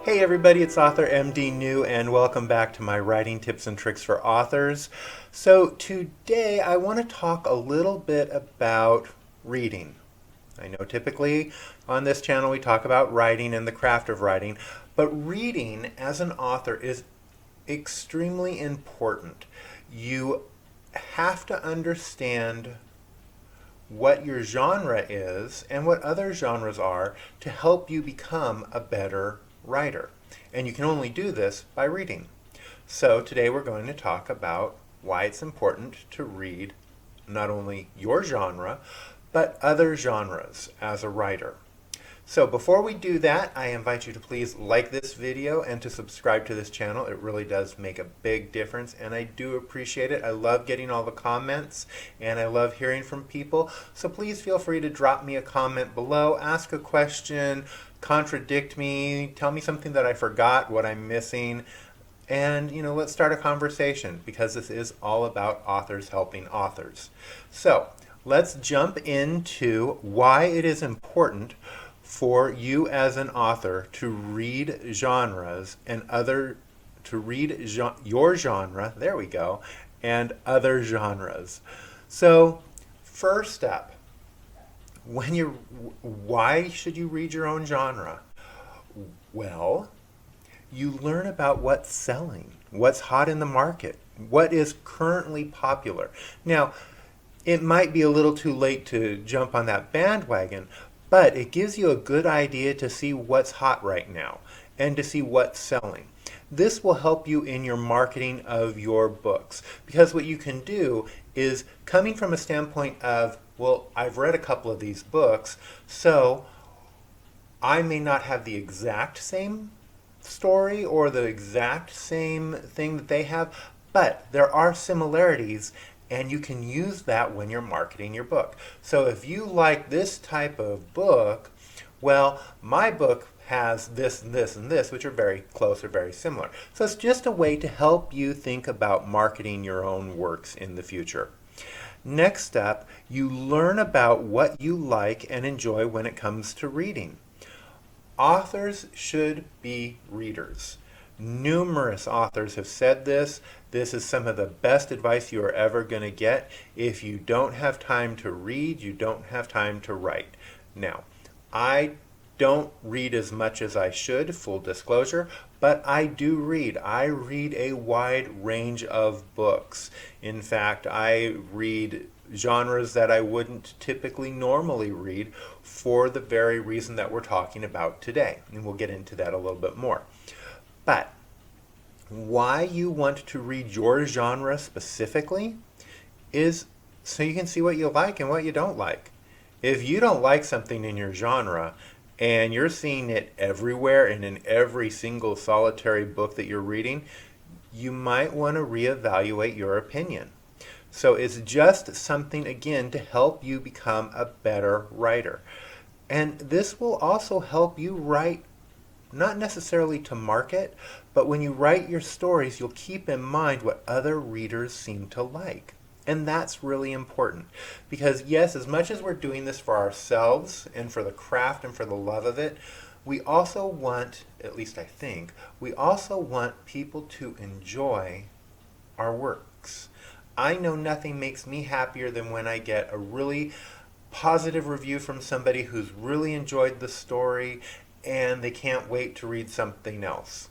Hey everybody, it's author MD New and welcome back to my writing tips and tricks for authors. So today I want to talk a little bit about reading. I know typically on this channel we talk about writing and the craft of writing, but reading as an author is extremely important. You have to understand what your genre is and what other genres are to help you become a better writer. And you can only do this by reading. So today we're going to talk about why it's important to read not only your genre, but other genres as a writer. So before we do that, I invite you to please like this video and to subscribe to this channel. It really does make a big difference and I do appreciate it. I love getting all the comments and I love hearing from people. So please feel free to drop me a comment below, ask a question, contradict me, tell me something that I forgot, what I'm missing. And, let's start a conversation because this is all about authors helping authors. So let's jump into why it is important for you as an author to read genres and your genre, there we go, and other genres. So, first up, why should you read your own genre? Well, you learn about what's selling, what's hot in the market, what is currently popular. Now, it might be a little too late to jump on that bandwagon, but it gives you a good idea to see what's hot right now and to see what's selling. This will help you in your marketing of your books because what you can do is coming from a standpoint of, well, I've read a couple of these books, so I may not have the exact same story or the exact same thing that they have, but there are similarities and you can use that when you're marketing your book. So if you like this type of book, well, my book has this and this and this, which are very close or very similar. So it's just a way to help you think about marketing your own works in the future. Next up, you learn about what you like and enjoy when it comes to reading. Authors should be readers. Numerous authors have said this. This is some of the best advice you are ever going to get. If you don't have time to read, you don't have time to write. Now, I don't read as much as I should, full disclosure, but I do read. I read a wide range of books. In fact, I read genres that I wouldn't typically normally read for the very reason that we're talking about today. And we'll get into that a little bit more. But why you want to read your genre specifically is so you can see what you like and what you don't like. If you don't like something in your genre and you're seeing it everywhere and in every single solitary book that you're reading, you might want to reevaluate your opinion. So it's just something, again, to help you become a better writer. And this will also help you write not necessarily to market, but when you write your stories, you'll keep in mind what other readers seem to like. And that's really important because, yes, as much as we're doing this for ourselves and for the craft and for the love of it, we also want, at least I think, we also want people to enjoy our works. I know nothing makes me happier than when I get a really positive review from somebody who's really enjoyed the story and they can't wait to read something else.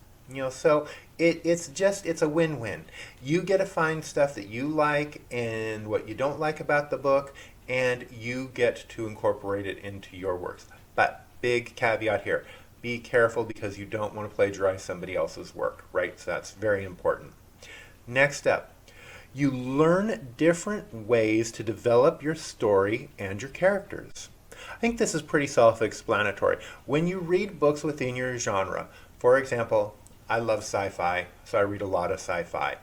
So it's a win-win. You get to find stuff that you like and what you don't like about the book, and you get to incorporate it into your works. But big caveat here, be careful because you don't want to plagiarize somebody else's work, right? So that's very important. Next up, you learn different ways to develop your story and your characters. I think this is pretty self-explanatory. When you read books within your genre, for example, I love sci-fi, so I read a lot of sci-fi.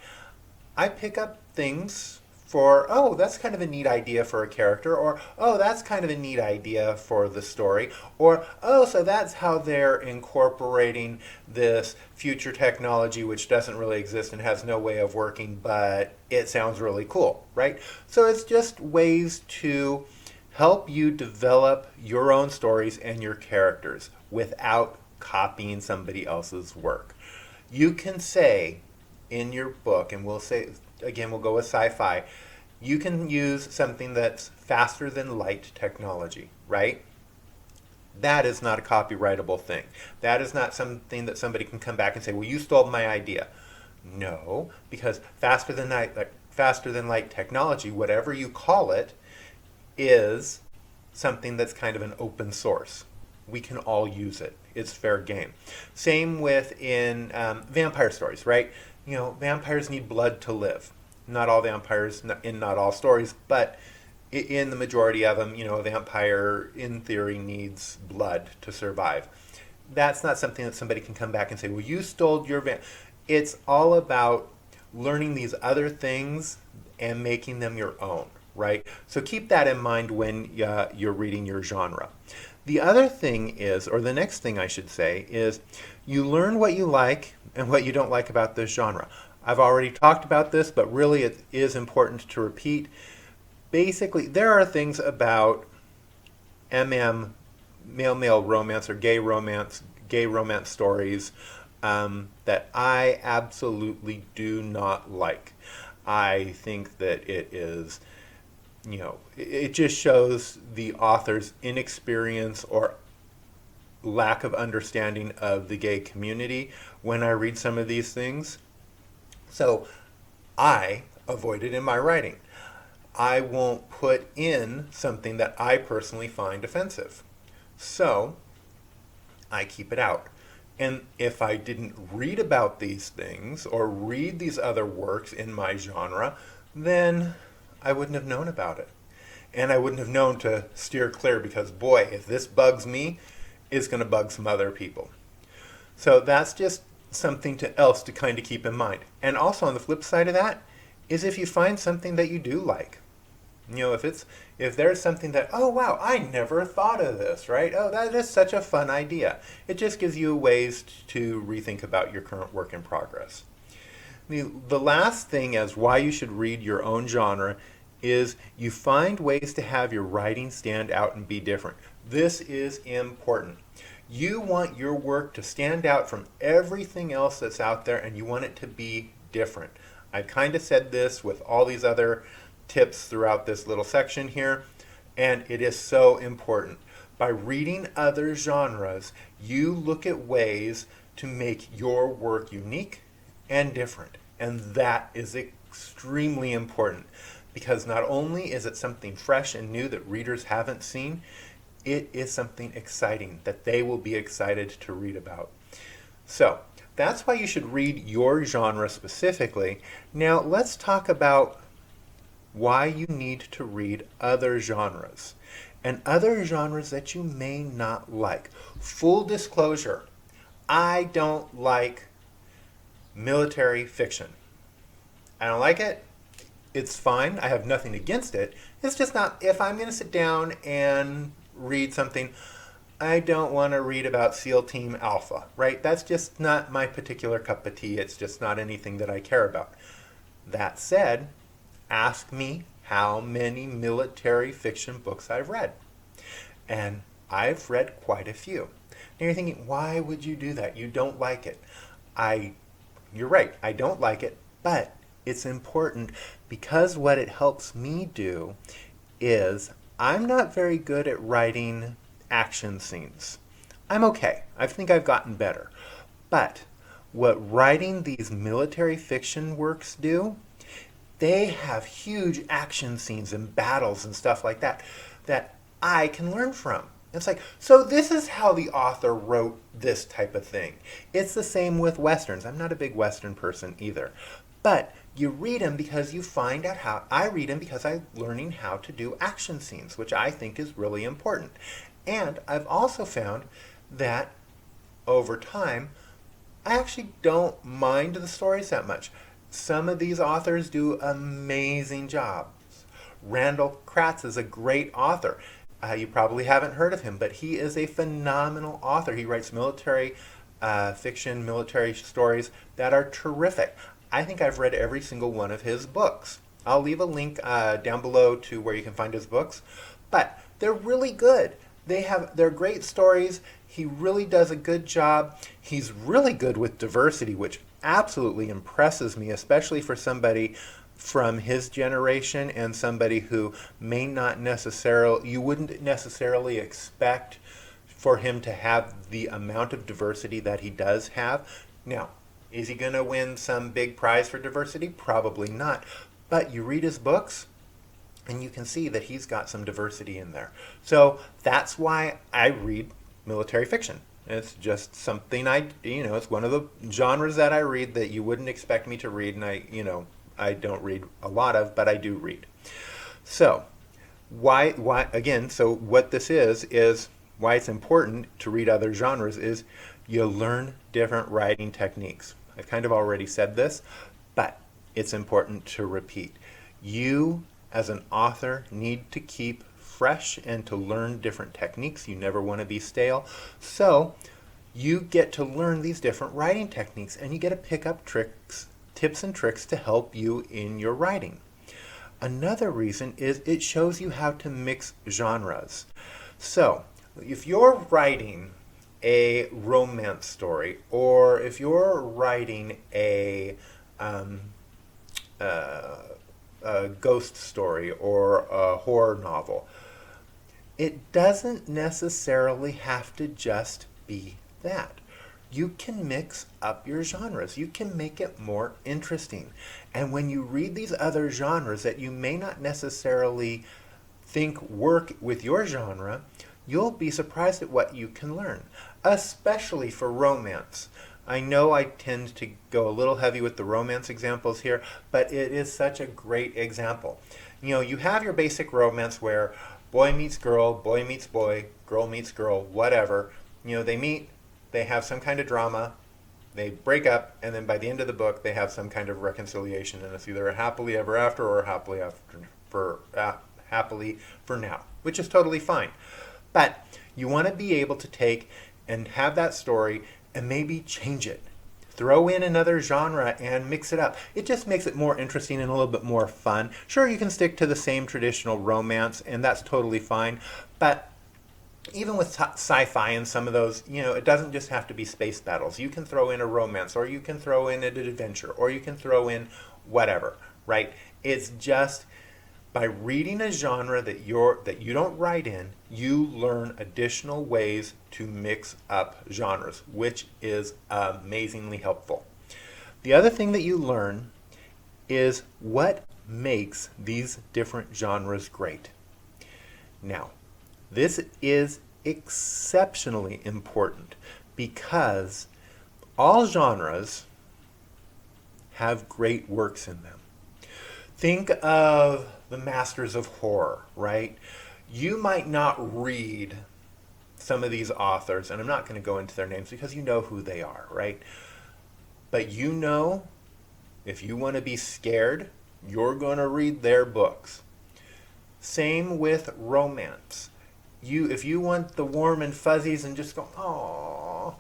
I pick up things for, oh, that's kind of a neat idea for a character, or, oh, that's kind of a neat idea for the story, or, oh, so that's how they're incorporating this future technology which doesn't really exist and has no way of working, but it sounds really cool, right? So it's just ways to help you develop your own stories and your characters without copying somebody else's work. You can say in your book, and we'll say, again, we'll go with sci-fi, you can use something that's faster than light technology, right? That is not a copyrightable thing. That is not something that somebody can come back and say, well, you stole my idea. No, because faster than light technology, whatever you call it, is something that's kind of an open source. We can all use it. It's fair game. Same with in vampire stories, right? You know, vampires need blood to live. Not all vampires in not all stories, but in the majority of them, you know, a vampire in theory needs blood to survive. That's not something that somebody can come back and say, well, you stole your It's all about learning these other things and making them your own, right? So keep that in mind when you're reading your genre. The other thing is, or the next thing I should say, is you learn what you like and what you don't like about this genre. I've already talked about this, but really it is important to repeat. Basically, there are things about male-male romance or gay romance stories that I absolutely do not like. I think that it is, you know, it just shows the author's inexperience or lack of understanding of the gay community when I read some of these things. So I avoid it in my writing. I won't put in something that I personally find offensive. So I keep it out. And if I didn't read about these things or read these other works in my genre, then I wouldn't have known about it. And I wouldn't have known to steer clear because, boy, if this bugs me, it's going to bug some other people. So that's just something else to kind of keep in mind. And also on the flip side of that is if you find something that you do like. You know, if there's something that, oh wow, I never thought of this, right? Oh, that is such a fun idea. It just gives you ways to rethink about your current work in progress. The last thing as why you should read your own genre is you find ways to have your writing stand out and be different. This is important. You want your work to stand out from everything else that's out there, and you want it to be different. I've kind of said this with all these other tips throughout this little section here, and it is so important. By reading other genres, you look at ways to make your work unique and different, and that is extremely important because not only is it something fresh and new that readers haven't seen, it is something exciting that they will be excited to read about. So that's why you should read your genre specifically. Now let's talk about why you need to read other genres and other genres that you may not like. Full disclosure, I don't like military fiction. I don't like it. It's fine. I have nothing against it. It's just not, if I'm going to sit down and read something, I don't want to read about SEAL Team Alpha, right? That's just not my particular cup of tea. It's just not anything that I care about. That said, ask me how many military fiction books I've read. And I've read quite a few. Now you're thinking, why would you do that? You don't like it. You're right, I don't like it, but it's important because what it helps me do is I'm not very good at writing action scenes. I'm okay. I think I've gotten better. But what writing these military fiction works do, they have huge action scenes and battles and stuff like that that I can learn from. It's like, so this is how the author wrote this type of thing. It's the same with Westerns. I'm not a big Western person either. But you read them because you find out how, I read them because I'm learning how to do action scenes, which I think is really important. And I've also found that over time, I actually don't mind the stories that much. Some of these authors do amazing jobs. Randall Kratz is a great author. You probably haven't heard of him, but he is a phenomenal author. He writes military fiction, military stories that are terrific. I think I've read every single one of his books. I'll leave a link down below to where you can find his books, but they're really good. They're great stories. He really does a good job. He's really good with diversity, which absolutely impresses me, especially for somebody from his generation and somebody who may not necessarily, you wouldn't necessarily expect for him to have the amount of diversity that he does have. Now, is he going to win some big prize for diversity? Probably not. But you read his books, and you can see that he's got some diversity in there. So that's why I read military fiction. It's just something it's one of the genres that I read that you wouldn't expect me to read, and I don't read a lot of, but I do read. So, so what this is why it's important to read other genres is you learn different writing techniques. I've kind of already said this, but it's important to repeat. You, as an author, need to keep fresh and to learn different techniques. You never want to be stale. So you get to learn these different writing techniques, and you get to pick up tips and tricks to help you in your writing. Another reason is it shows you how to mix genres. So if you're writing a romance story, or if you're writing a ghost story or a horror novel, it doesn't necessarily have to just be that. You can mix up your genres. You can make it more interesting. And when you read these other genres that you may not necessarily think work with your genre, you'll be surprised at what you can learn, especially for romance. I know I tend to go a little heavy with the romance examples here, but it is such a great example. You have your basic romance where boy meets girl meets boy, girl meets girl, whatever. They meet, they have some kind of drama, they break up, and then by the end of the book, they have some kind of reconciliation, and it's either a happily ever after or happily for now, which is totally fine. But you want to be able to take and have that story and maybe change it. Throw in another genre and mix it up. It just makes it more interesting and a little bit more fun. Sure, you can stick to the same traditional romance, and that's totally fine. But even with sci-fi and some of those, it doesn't just have to be space battles. You can throw in a romance, or you can throw in an adventure, or you can throw in whatever, right? It's just by reading a genre that you don't write in, you learn additional ways to mix up genres, which is amazingly helpful. The other thing that you learn is what makes these different genres great. Now, this is exceptionally important because all genres have great works in them. Think of the masters of horror, right? You might not read some of these authors, and I'm not going to go into their names because you know who they are, right? But if you want to be scared, you're going to read their books. Same with romance. If you want the warm and fuzzies and just go, oh,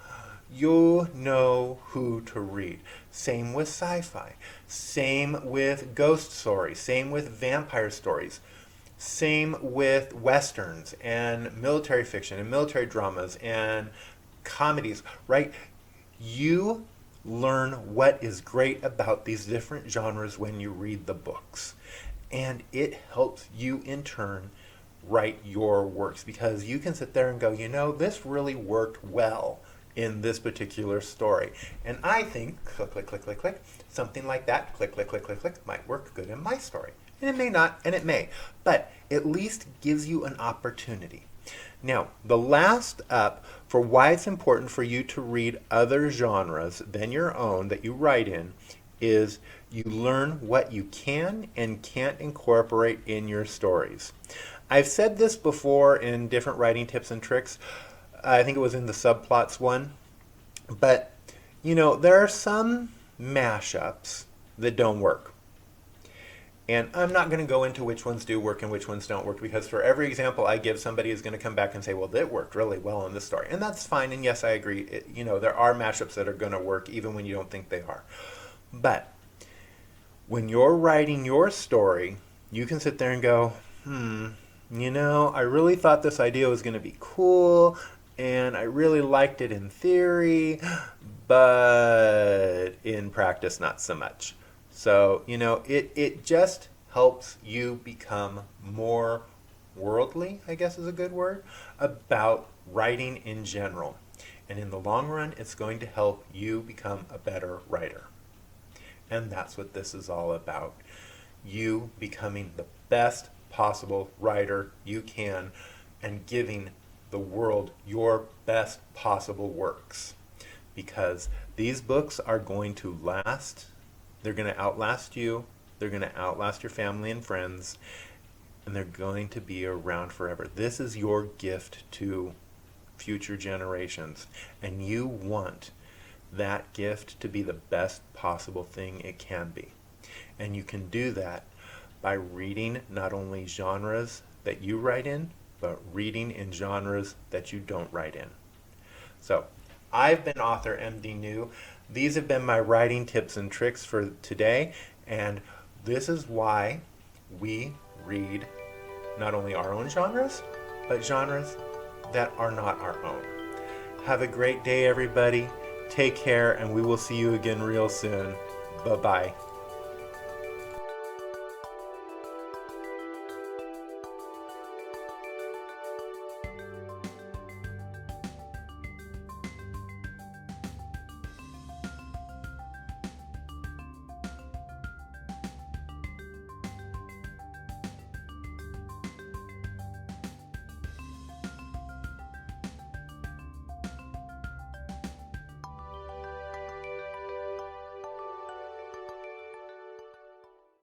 you know who to read. Same with sci-fi. Same with ghost stories. Same with vampire stories. Same with westerns and military fiction and military dramas and comedies, right? You learn what is great about these different genres when you read the books. And it helps you in turn write your works because you can sit there and go, this really worked well in this particular story. And I think, click, click, click, click, click, something like that, click, click, click, click, click, might work good in my story. And it may not, and it may. But at least gives you an opportunity. Now, the last up for why it's important for you to read other genres than your own that you write in is you learn what you can and can't incorporate in your stories. I've said this before in different writing tips and tricks. I think it was in the subplots one. But, there are some mashups that don't work. And I'm not going to go into which ones do work and which ones don't work because for every example I give, somebody is going to come back and say, well, that worked really well in this story. And that's fine. And yes, I agree. There are mashups that are going to work even when you don't think they are. But when you're writing your story, you can sit there and go, I really thought this idea was going to be cool. and I really liked it in theory, but in practice, not so much. So, it just helps you become more worldly, I guess is a good word, about writing in general. And in the long run, it's going to help you become a better writer. And that's what this is all about. You becoming the best possible writer you can and giving the world your best possible works. Because these books are going to last. They're going to outlast you. They're going to outlast your family and friends. And they're going to be around forever. This is your gift to future generations. And you want that gift to be the best possible thing it can be. And you can do that by reading not only genres that you write in, but reading in genres that you don't write in. So, I've been author MD New. These have been my writing tips and tricks for today, and this is why we read not only our own genres, but genres that are not our own. Have a great day, everybody. Take care, and we will see you again real soon. Bye-bye.